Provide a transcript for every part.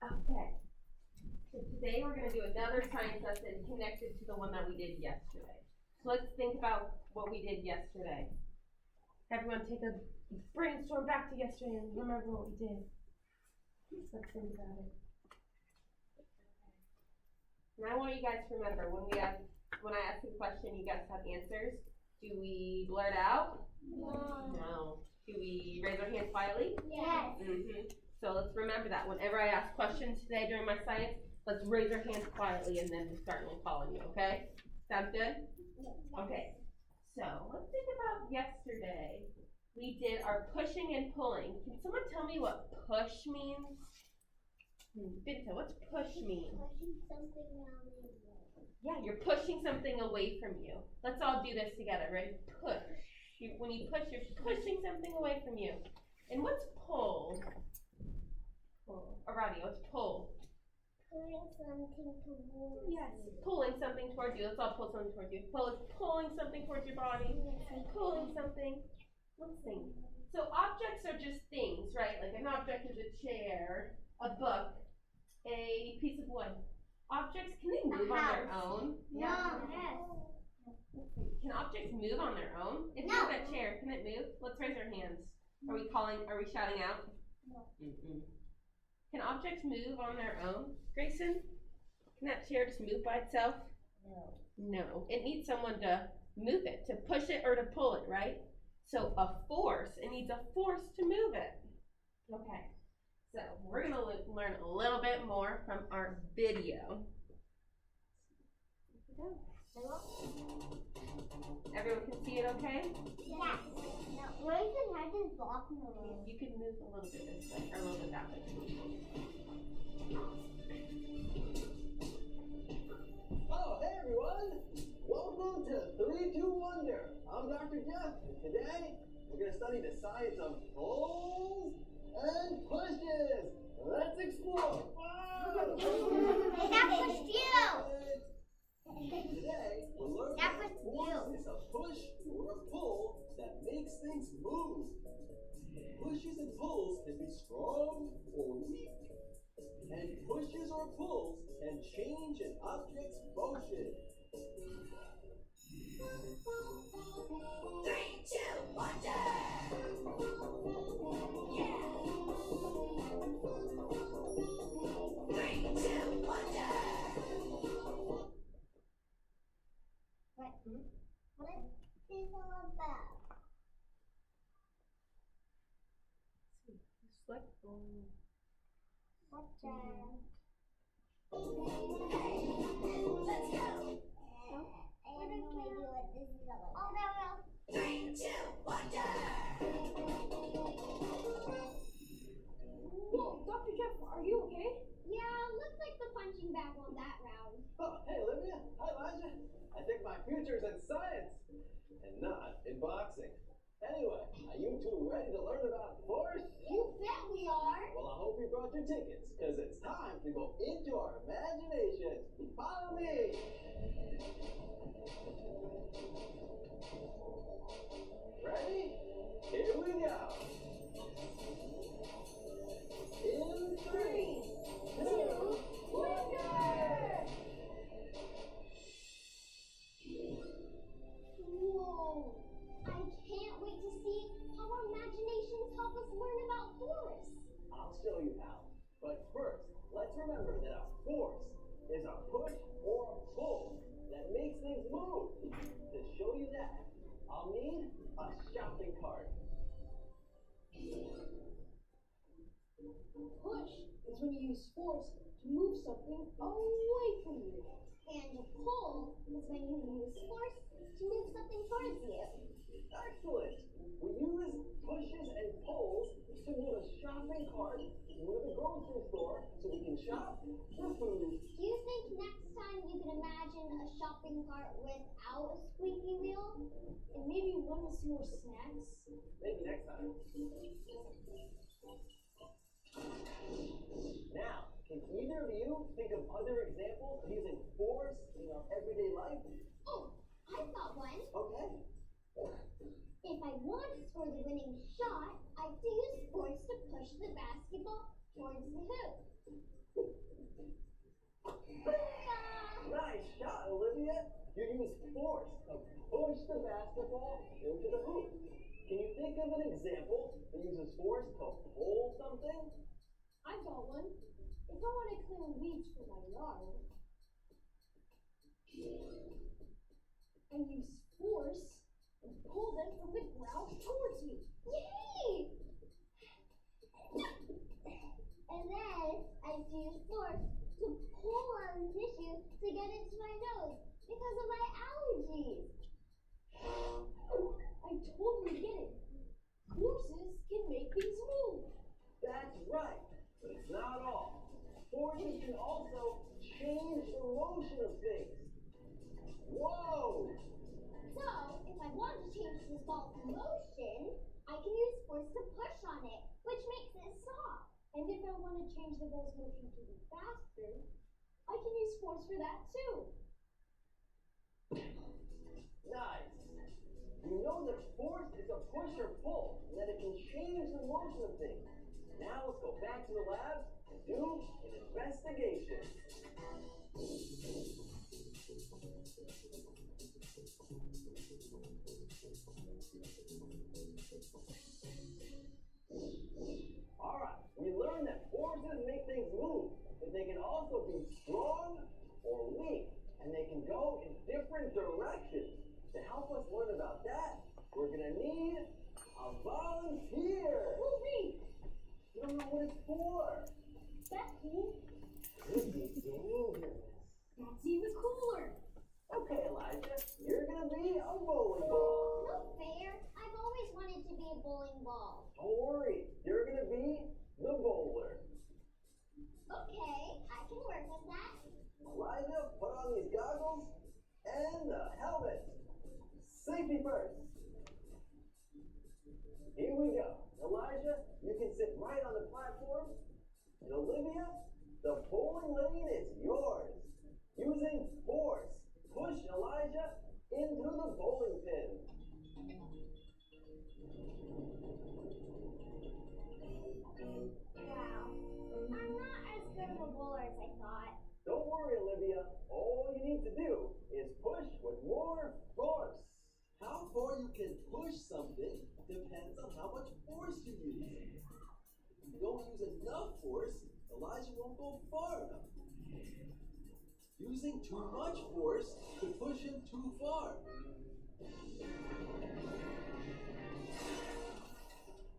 Okay. So today we're gonna do another science lesson connected to the one that we did yesterday. So let's think about what we did yesterday. Everyone take a brainstorm back to yesterday and remember what we did. Let's think about it. And I want you guys to remember when I ask a question, you guys have answers. Do we blurt out? No. Do we raise our hands quietly? Yes. Mm-hmm. So let's remember that. Whenever I ask questions today during my science, let's raise our hands quietly and then we'll start calling you, okay? Sounds good? Okay. So let's think about yesterday. We did our pushing and pulling. Can someone tell me what push means? Binta, what's push mean? Pushing something out of the way. Yeah, you're pushing something away from you. Let's all do this together. Ready? Push. When you push, you're pushing something away from you. And what's pull? Aradia, what's pull? Pulling something towards Yes, you. pulling something towards you. Let's all pull something towards you. Pull is pulling something towards your body. Pulling something. Let's think. So objects are just things, right? Like an object is a chair, a book, a piece of wood. Objects, can they move on their own? No. Can objects move on their own? If you No. have that chair, can it move? Let's raise our hands. Are we shouting out? No. Mm-mm. Can objects move on their own? Grayson? Can that chair just move by itself? No. No. It needs someone to move it, to push it or to pull it, right? So a force, it needs a force to move it. Okay. So we're going to learn a little bit more from our video. Everyone can see it okay? Yes. No. Grayson had his block in the room. You can move a little bit this way or a little bit that way. Oh, hey everyone! Welcome to 3-2 Wonder. I'm Dr. Jeff, and today we're going to study the science of pulls and pushes. Let's explore. That pushed you. Today we'll learn That what pushed force you. is a push or a pull that makes things move. Pushes and pulls can be strong or weak. And pushes or pulls can change an object's motion. 3, 2, Wonder! Yeah! 3, 2, Wonder! What is it all about? Slip. What's that? Let's go! I have no idea what this is all about. 3, 2, Wonder! Whoa, Dr. Jeff, are you okay? Yeah, looks like the punching bag on that round. Oh, hey Olivia! Hi Elijah! I think my future's in science and not in boxing. Anyway, are you two ready to learn about force? You bet we are. Well, I hope you brought your tickets, because it's time to go into our imagination. Follow me! Ready? Here we go! In 3, 2, Wonder! Whoa. I can't wait to see how our imaginations help us learn about force. I'll show you how. But first, let's remember that a force is a push or a pull that makes things move. To show you that, I'll need a shopping cart. Push is when you use force to move something away from you. And a pull is when you use force to move something towards you. Excellent! We use pushes and pulls to move a shopping cart to the grocery store so we can shop for food. Do you think next time you can imagine a shopping cart without a squeaky wheel? And maybe one with some more snacks. Maybe next time. Now, can either of you think of other examples of using force in our everyday life? Oh, I've got one. Okay. If I want to score the winning shot, I have to use force to push the basketball towards the hoop. Booyah! Nice shot, Olivia. You use force to push the basketball into the hoop. Can you think of an example that uses force to pull something? I've got one. If I want to clear weeds for my yard, I use force and pull them from the ground towards me. Yay! And then I use force to pull on the tissue to get into my nose because of my allergies. I totally get it. Forces can make things move. That's right, but it's not all. Forces can also change the motion of things. Whoa! So, if I want to change this ball's motion, I can use force to push on it, which makes it soft. And if I want to change the ball's motion to be faster, I can use force for that too. Nice. You know that force is a push or pull, and that it can change the motion of things. Now let's go back to the lab and do an investigation. Alright, we learned that forces make things move, but they can also be strong or weak, and they can go in different directions. To help us learn about that, we're gonna need a volunteer. Who's me? You don't know what it's for. That's cool. Could be dangerous. That's even cooler. Okay, Elijah, you're gonna be a bowling ball. No fair. I've always wanted to be a bowling ball. Don't worry, you're gonna be the bowler. Okay, I can work with that. Elijah, put on these goggles and the helmet. Safety first. Here we go. Elijah, you can sit right on the platform. And Olivia, the bowling lane is yours. Using force, push Elijah into the bowling pin. Wow. I'm not as good of a bowler as I thought. Don't worry, Olivia. All you need to do is push with more force. How far you can push something depends on how much force you use. If you don't use enough force, Elijah won't go far enough. Using too much force could push him too far.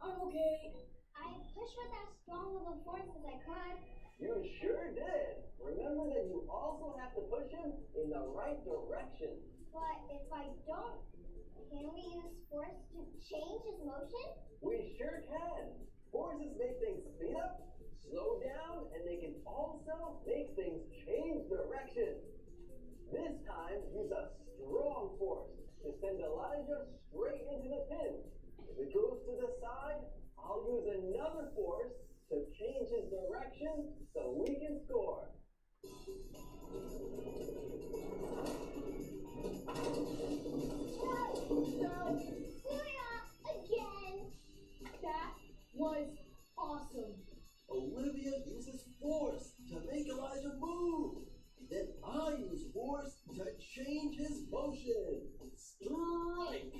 I'm okay. I pushed with as strong of a force as I could. You sure did. Remember that you also have to push him in the right direction. But if I don't, can we use force to change his motion? We sure can. Forces make things speed up, slow down, and they can also make things change direction. This time, use a strong force to send Elijah straight into the pin. If it goes to the side, I'll use another force to change his direction so we can score. Booyah! Again! That was awesome. Olivia uses force to make Elijah move. Then I use force to change his motion. Strike!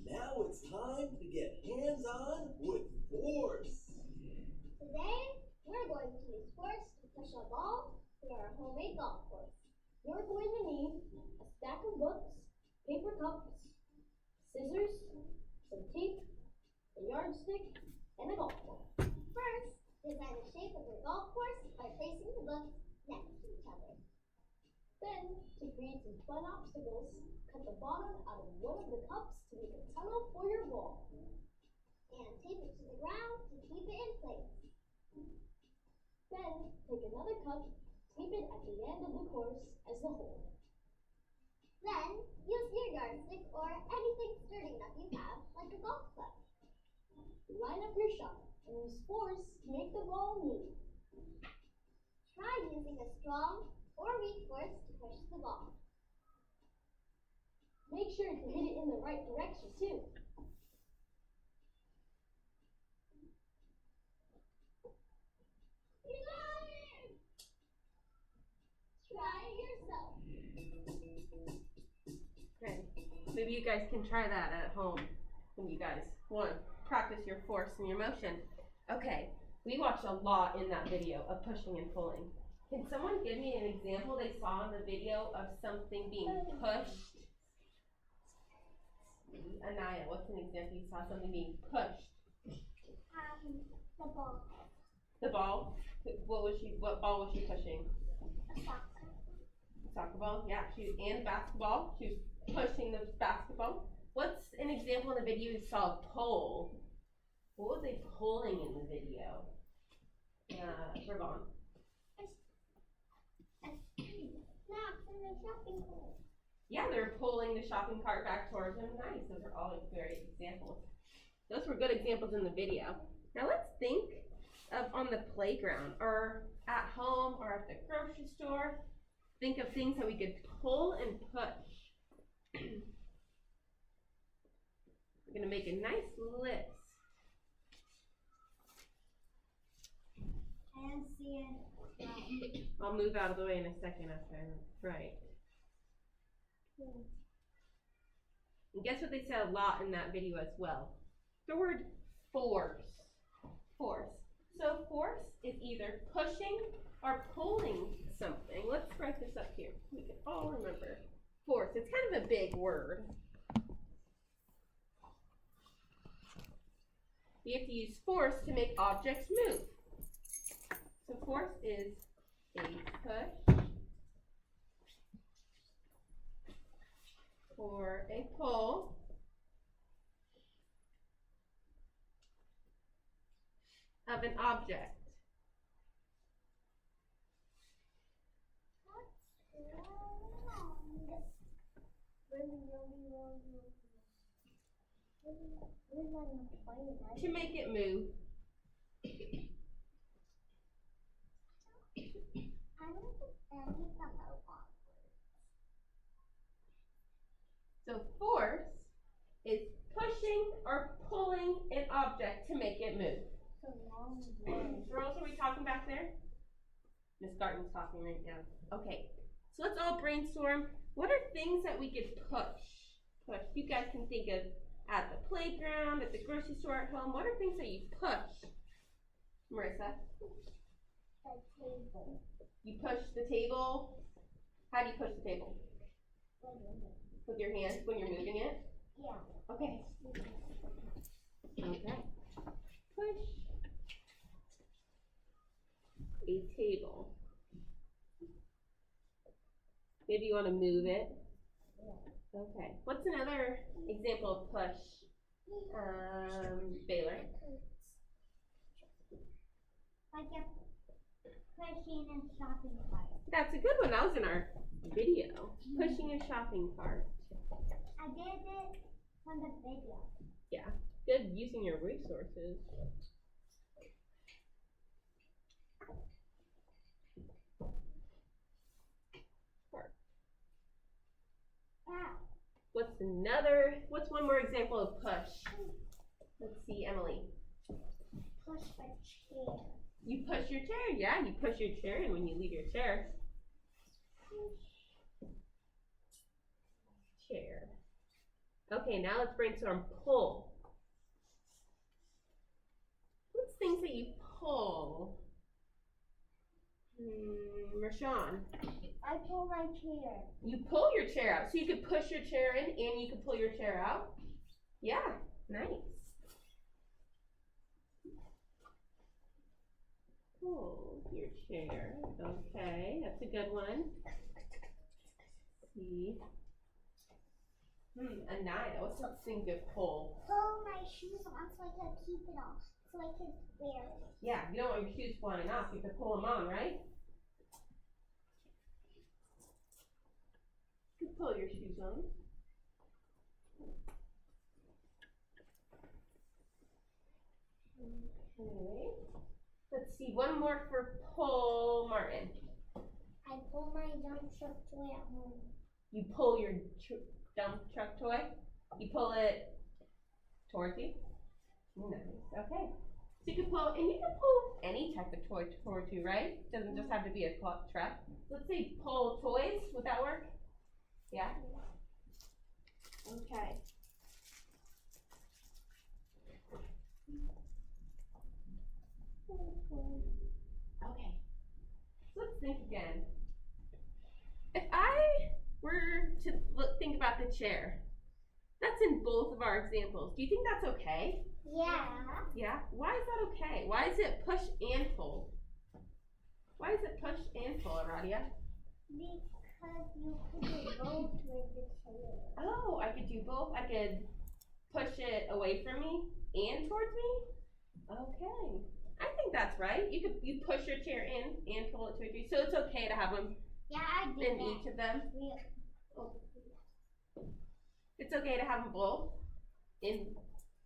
Now it's time to get hands-on with force. Today, we're going to use force to push a ball through our homemade golf course. You're going to need a stack of books, paper cups, scissors, some tape, a yardstick, and a golf ball. First, design the shape of your golf course by placing the books next to each other. Then, to create some fun obstacles, cut the bottom out of one of the cups to make a tunnel for your ball. And tape it to the ground to keep it in place. Then, take another cup, tape it at the end of the course as the hole. Then, use your yardstick or anything sturdy enough you have, like a golf club. Line up your shot and use force to make the ball move. Try using a strong or weak force to push the ball. Make sure to hit it in the right direction too. You got it! maybe you guys can try that at home when you guys want to practice your force and your motion. Okay, we watched a lot in that video of pushing and pulling. Can someone give me an example they saw in the video of something being pushed? Anaya, what's an example you saw something being pushed? The ball. The ball? What ball was she pushing? A soccer. Soccer ball? Yeah, and basketball. She was pushing the basketball. What's an example in the video you saw a pull? What was they pulling in the video? Ravon. Not from the shopping cart. Yeah, they're pulling the shopping cart back towards them. Nice. Those are all great examples. Those were good examples in the video. Now let's think of on the playground or at home or at the grocery store. Think of things that we could pull and push. We're going to make a nice list. I don't see it. I'll move out of the way in a second after I write. And guess what they said a lot in that video as well? The word force. Force. So force is either pushing or pulling something. Let's write this up here. We can all remember. Force. It's kind of a big word. We have to use force to make objects move. So force is a push or a pull of an object. To make it move. I don't think any of them are wrong. So force is pushing or pulling an object to make it move. So long word. Girls, are we talking back there? Miss Garton's talking right now. Okay, so let's all brainstorm. What are things that we could push? Push. You guys can think of at the playground, at the grocery store, at home. What are things that you push? Marissa? The table. You push the table. How do you push the table? With your hands when you're moving it? Yeah. Okay. Okay. Push a table. Maybe you want to move it. Okay. What's another example of push? Baylor. Like a pushing a shopping cart. That's a good one. That was in our video. Pushing a shopping cart. I did it from the video. Yeah. Good using your resources. Wow. What's one more example of push? Let's see, Emily. Push a chair. You push your chair, yeah, you push your chair in when you leave your chair. Chair. Okay, now let's brainstorm pull. What's things that you pull? Rashawn. I pull my chair. You pull your chair out. So you could push your chair in and you could pull your chair out? Yeah, nice. Pull your chair. Okay, that's a good one. Let's see. Anaya, what's something to pull? Pull my shoes on so I can keep it off. So I can wear it. Yeah, you don't want your shoes flying off. You have to pull them on, right? You can pull your shoes on. Okay. Let's see, one more for pull, Martin. I pull my dump truck toy at home. You pull your dump truck toy. You pull it towards you. Nice. Okay. So you can pull, and you can pull any type of toy towards you, right? Doesn't just have to be a truck. Let's say pull toys. Would that work? Yeah. Okay. Okay. So let's think again. If I were to think about the chair, that's in both of our examples. Do you think that's okay? Yeah. Yeah? Why is that okay? Why is it push and pull? Why is it push and pull, Aradia? Because you could do both with the chair. Oh, I could do both. I could push it away from me and towards me? Okay. I think that's right. You push your chair in and pull it towards you. So it's okay to have them Yeah, I did in that. each of them. Yeah. It's okay to have them both in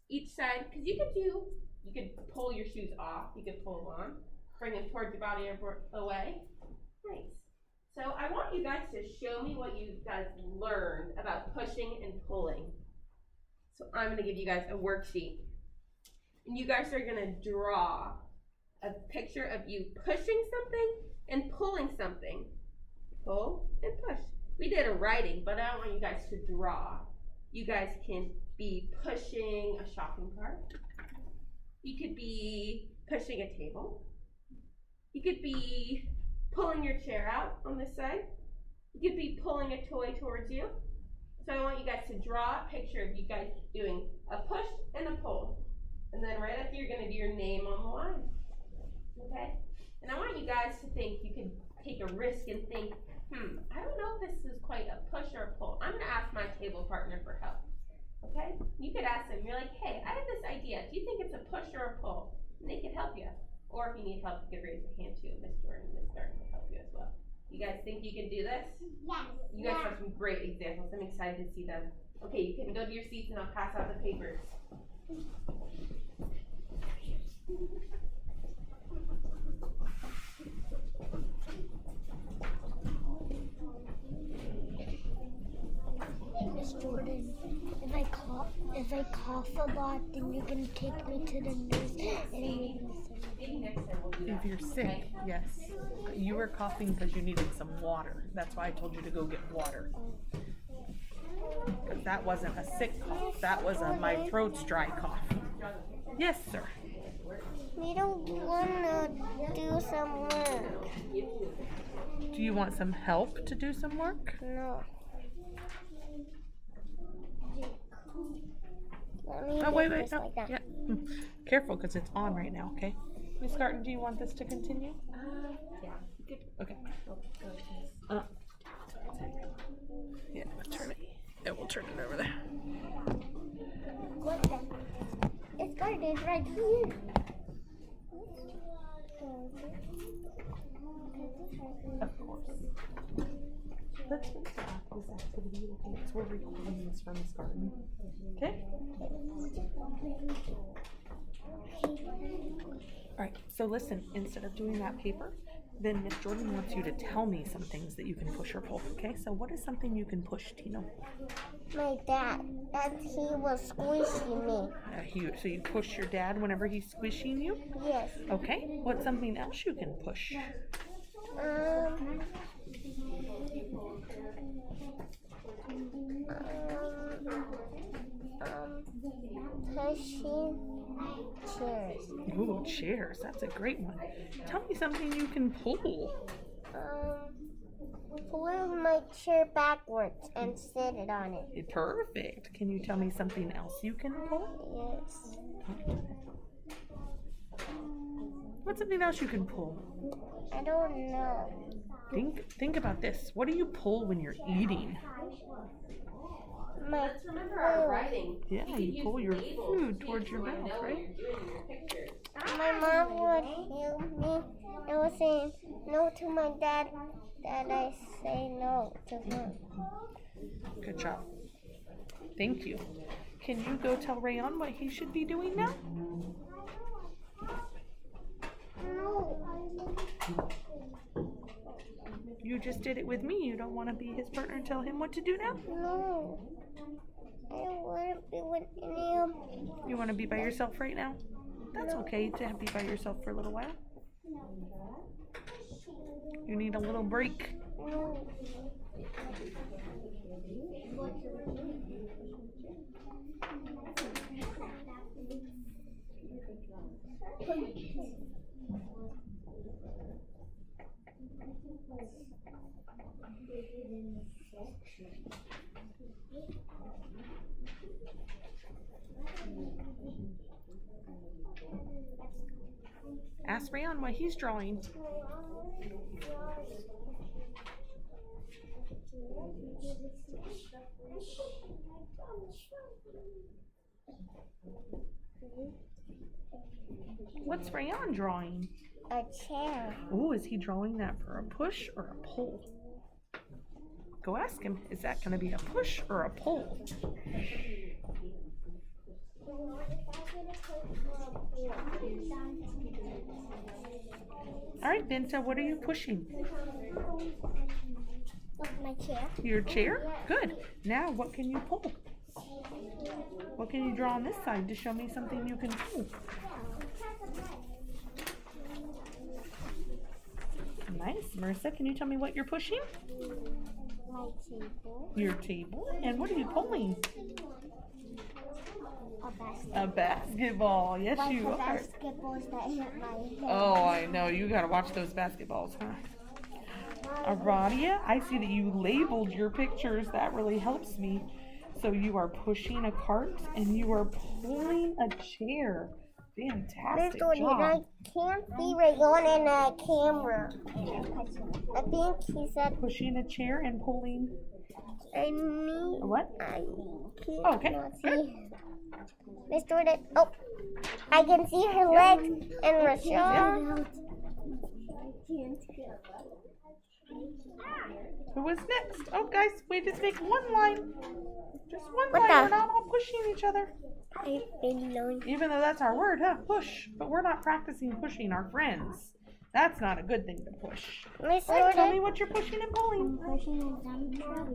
each side, because you could pull your shoes off, you could pull them on, bring them towards your body or away. Nice. So I want you guys to show me what you guys learned about pushing and pulling. So I'm going to give you guys a worksheet, and you guys are going to draw a picture of you pushing something and pulling something. Pull and push. We did a writing, but I want you guys to draw. You guys can be pushing a shopping cart. You could be pushing a table. You could be pulling your chair out on this side. You could be pulling a toy towards you. So I want you guys to draw a picture of you guys doing a push and a pull. And then right after, you're going to do your name on the line. Okay? And I want you guys to think, you can take a risk and think, I don't know if this is quite a push or a pull. I'm going to ask my table partner for help. Okay? You could ask them, you're like, hey, I have this idea. Do you think it's a push or a pull? And they could help you. Or if you need help, you could raise your hand too. Miss Jordan and Miss Garden will help you as well. You guys think you can do this? Yes. You guys have some great examples. I'm excited to see them. Okay, you can go to your seats and I'll pass out the papers. Miss Jordan, if I cough a lot, then you can take me to the nurse and you can Maybe next time we'll do that. If you're sick, yes. You were coughing because you needed some water. That's why I told you to go get water. Because that wasn't a sick cough. That was a my throat's dry cough. Yes, sir. We don't want to do some work. Do you want some help to do some work? No. Let me Oh, wait, make wait. this No. like that. Yeah. Careful, because it's on right now, okay? Miss Garten, do you want this to continue? Yeah. Good. Okay. Oh, go ahead. Yeah, turn it. Yeah, we'll turn it over there. What the? It's guarded right here. Of course. Let's finish this activity, okay? Because we're recording this from Miss Garten. Okay? Alright, so listen, instead of doing that paper, then Miss Jordan wants you to tell me some things that you can push or pull, okay? So what is something you can push, Tino? My dad, and he was squishing me. So you push your dad whenever he's squishing you? Yes. Okay, what's something else you can push? Pushing chairs. Ooh, chairs, that's a great one. Tell me something you can pull. Pull my chair backwards and sit it on it. Perfect. Can you tell me something else you can pull? Yes. What's something else you can pull? I don't know. Think about this. What do you pull when you're eating? My Let's remember our writing. Yeah, could you use pull your labels food too, towards your so I mouth, know what right? you're doing in your pictures. My mom would help me and was saying no to my dad that I say no to him. Good job. Thank you. Can you go tell Rayon what he should be doing now? No. You just did it with me. You don't want to be his partner and tell him what to do now? No. I don't want to be with him. You want to be by yourself right now? That's okay to be by yourself for a little while. You need a little break. Ask Rayon what he's drawing. What's Rayon drawing? A chair. Oh, is he drawing that for a push or a pull? Go ask him. Is that going to be a push or a pull? All right, Binta, what are you pushing? My chair. Your chair? Good. Now, what can you pull? What can you draw on this side to show me something you can pull? Nice. Marissa, can you tell me what you're pushing? My table. Your table. And what are you pulling? A basket. A basketball. Yes, Like you the are. basketballs that hit my head. Oh, I know. You gotta watch those basketballs, huh? Aradia, I see that you labeled your pictures. That really helps me. So you are pushing a cart and you are pulling a chair. Fantastic I job. can't see Rayon in the camera. I think he said Pushing a chair and pulling. I need. What? I can't Okay, not good. see. Miss Jordan. Oh, I can see her legs and Rashawn. Who was next? Oh, guys, we just make one line. Just one What line. the- We're not all pushing each other. I've been known. Even though that's our word, huh? Push. But we're not practicing pushing our friends. That's not a good thing to push. Miss All right, tell me Jordan. what you're pushing and pulling. Pushing a dump truck.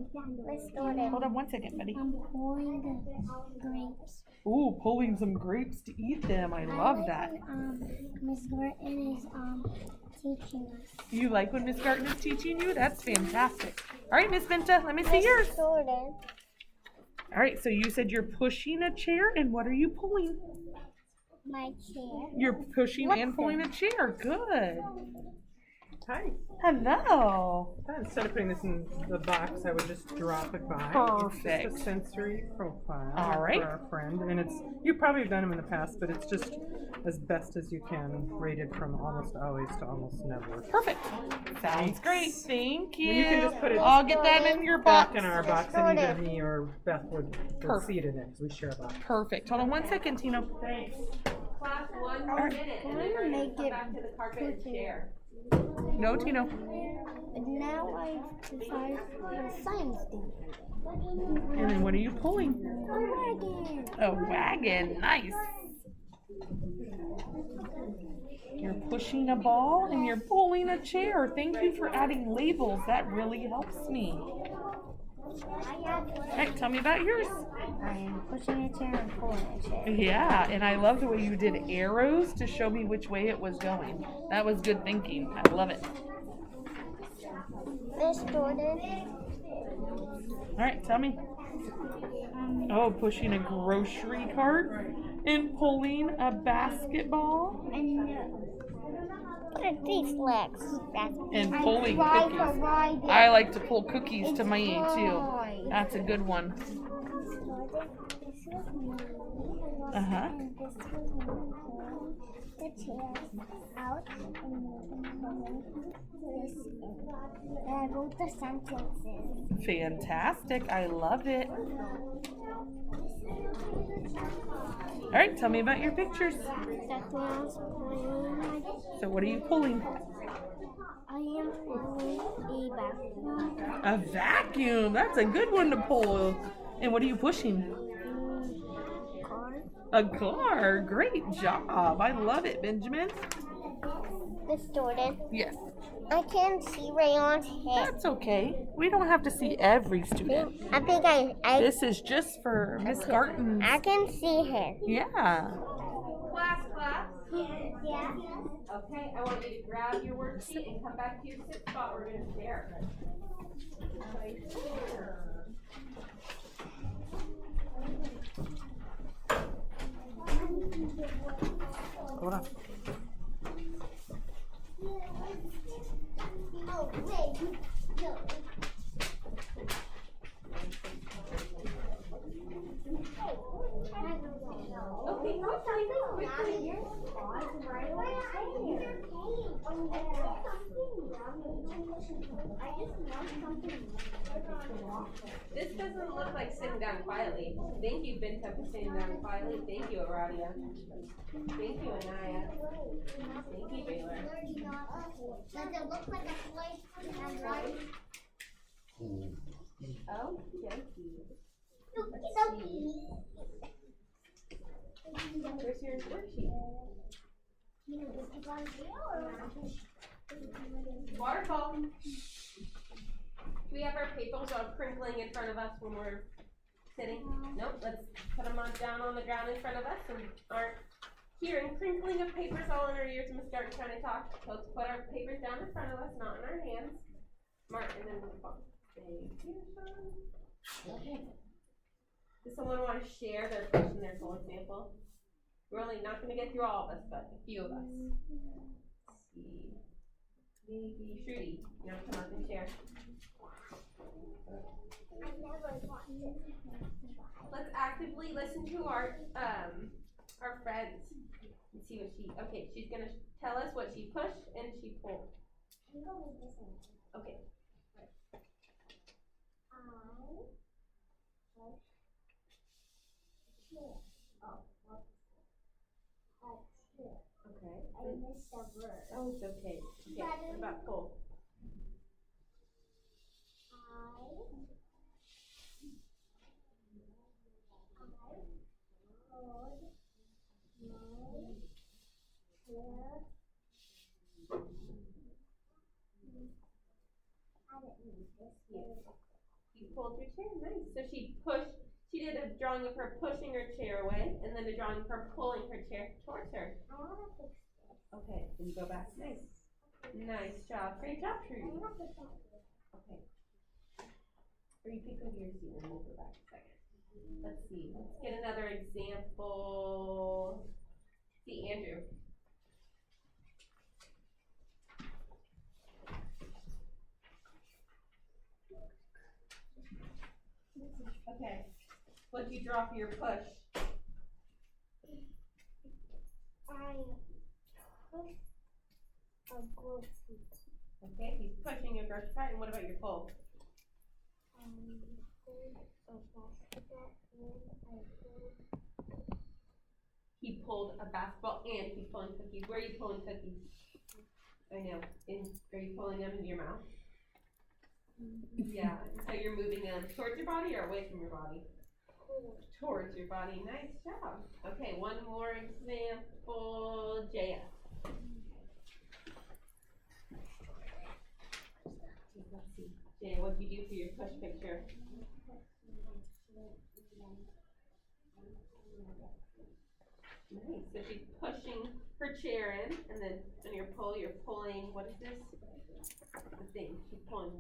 Miss Jordan. Hold on one second, buddy. I'm pulling the grapes. Ooh, pulling some grapes to eat them. I love that. Miss Jordan is teaching us. You like when Miss Garten is teaching you? That's fantastic. All right, Miss Binta, let me see yours. Miss Jordan. All right, so you said you're pushing a chair, and what are you pulling? My chair. You're pushing and pulling a chair. Good. Hi. Hello. Instead of putting this in the box, I would just drop it by. Perfect. It's just a sensory profile All right. for our friend, and it's you probably have done them in the past, but it's just as best as you can, rated from almost always to almost never. Perfect. Sounds great. Thank you. Well, you can just put it I'll get that in your box. Back in our box, and either me or Beth would Perfect. see it in it because we share a box. Perfect. Hold on one second, Tino. Thanks. Class, one more Alright. minute, and then we're gonna go back to the carpet and chair. No, Tino. Now I decide the science thing. And then what are you pulling? Wagon. A wagon. Nice. You're pushing a ball and you're pulling a chair. Thank you for adding labels. That really helps me. Hey, tell me about yours. I am pushing a chair and pulling a chair. Yeah, and I love the way you did arrows to show me which way it was going. That was good thinking. I love it. Miss Jordan. All right, tell me. Oh, pushing a grocery cart and pulling a basketball What are these legs? and pulling cookies. I like to pull cookies to my too. That's a good one. Uh-huh. The chair out and this in. And I wrote the sentences. Fantastic. I love it. All right, tell me about your pictures. That's what I was pulling. So what are you pulling? I am pulling a vacuum. A vacuum. That's a good one to pull. And what are you pushing? Car. A car. Great job. I love it, Benjamin. Miss Jordan. Yes. I can't see Rayon's head. That's okay. We don't have to see every student. I think I This is just for Miss Garten's. can see her. Yeah. Class, Yeah. Okay, I want you to grab your worksheet and come back to your sit spot. We're gonna share. Hold on. Oh, wait. No. Okay, quickly. This doesn't look like sitting down quietly. Thank you, Binta, for sitting down quietly. Thank you, Aradia. Thank you, Anaya. Thank you, Baylor. Does it look like a toy? And right? Oh, Jokey. Where's your worksheet? Waterfall. Do we have our papers all crinkling in front of us when we're sitting? Nope, let's put them down on the ground in front of us so we aren't hearing crinkling of papers all in our ears and we start trying to talk. So let's put our papers down in front of us, not in our hands. Mark, and then we'll pop. Thank you, Sean. Okay. Does someone want to share their question, their full example? We're only not going to get through all of us, but a few of us. Let's see. Maybe Shruti, you know, come up and share. Let's actively listen to our friends and see what she. Okay, she's gonna tell us what she pushed and she pulled. Okay. Okay. I missed a word. Oh, it's okay. Okay. What about pull? You pulled your chair, nice. So she pushed, she did a drawing of her pushing her chair away, and then a drawing of her pulling her chair towards her. Okay, then you go back, nice. Nice job, great job, Trudy. Okay. Or you pick up your seat and we'll go back a second. Let's see, let's get another example. See, Andrew. Okay, what'd you draw for your push? I pushed a gold feet. Okay, he's pushing your brush cut, and what about your pull? Pulled a basketball and I pulled. He pulled a basketball and he's pulling cookies. Where are you pulling cookies? I know. Are you pulling them into your mouth? Yeah. So you're moving them towards your body or away from your body? Towards your body. Nice job. Okay, one more example. Jaya. Let's see. Jaya, what did you do for your push picture? Nice. So she's pushing her chair in, and then on your pull, you're pulling. What is this? The thing. She's pulling.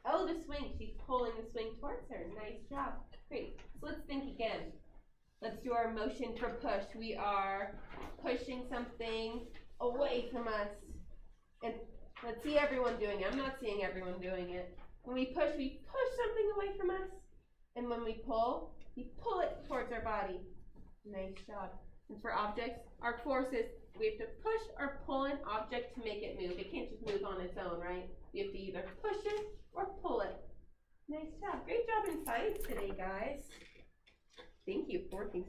Oh, the swing. She's pulling the swing towards her. Nice job. Great. So let's think again. Let's do our motion for push. We are pushing something away from us. And let's see everyone doing it. I'm not seeing everyone doing it. When we push something away from us. And when we pull it towards our body. Nice job. And for objects, our forces, we have to push or pull an object to make it move. It can't just move on its own, right? You have to either push it or pull it. Nice job. Great job in science today, guys. Thank you for working